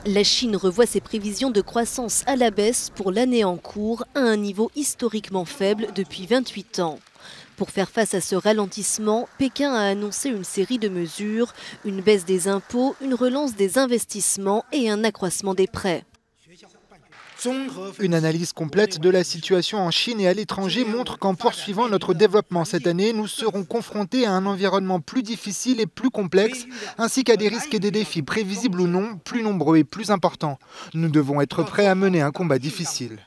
La Chine revoit ses prévisions de croissance à la baisse pour l'année en cours à un niveau historiquement faible depuis 28 ans. Pour faire face à ce ralentissement, Pékin a annoncé une série de mesures, une baisse des impôts, une relance des investissements et un accroissement des prêts. Une analyse complète de la situation en Chine et à l'étranger montre qu'en poursuivant notre développement cette année, nous serons confrontés à un environnement plus difficile et plus complexe, ainsi qu'à des risques et des défis prévisibles ou non, plus nombreux et plus importants. Nous devons être prêts à mener un combat difficile.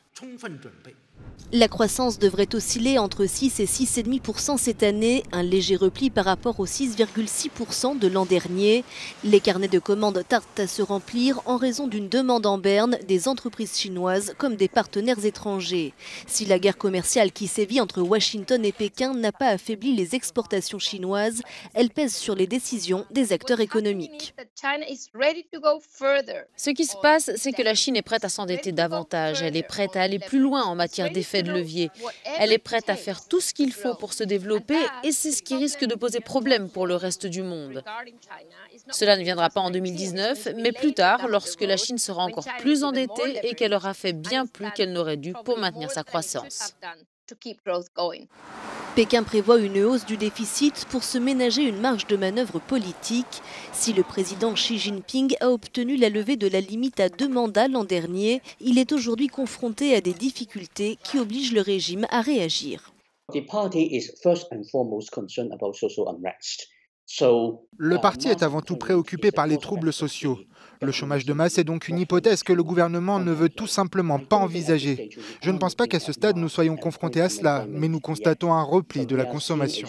La croissance devrait osciller entre 6 et 6,5% cette année, un léger repli par rapport aux 6,6% de l'an dernier. Les carnets de commandes tardent à se remplir en raison d'une demande en berne des entreprises chinoises comme des partenaires étrangers. Si la guerre commerciale qui sévit entre Washington et Pékin n'a pas affaibli les exportations chinoises, elle pèse sur les décisions des acteurs économiques. Ce qui se passe, c'est que la Chine est prête à s'endetter davantage. Elle est prête à aller plus loin en matière d'effet de levier. Elle est prête à faire tout ce qu'il faut pour se développer et c'est ce qui risque de poser problème pour le reste du monde. Cela ne viendra pas en 2019, mais plus tard, lorsque la Chine sera encore plus endettée et qu'elle aura fait bien plus qu'elle n'aurait dû pour maintenir sa croissance. Pékin prévoit une hausse du déficit pour se ménager une marge de manœuvre politique. Si le président Xi Jinping a obtenu la levée de la limite à 2 mandats l'an dernier, il est aujourd'hui confronté à des difficultés qui obligent le régime à réagir. Le parti est avant tout préoccupé par les troubles sociaux. Le chômage de masse est donc une hypothèse que le gouvernement ne veut tout simplement pas envisager. Je ne pense pas qu'à ce stade nous soyons confrontés à cela, mais nous constatons un repli de la consommation.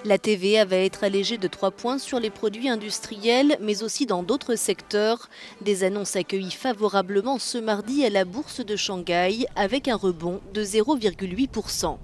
La TVA va être allégée de 3 points sur les produits industriels, mais aussi dans d'autres secteurs. Des annonces accueillies favorablement ce mardi à la bourse de Shanghai avec un rebond de 0,8%.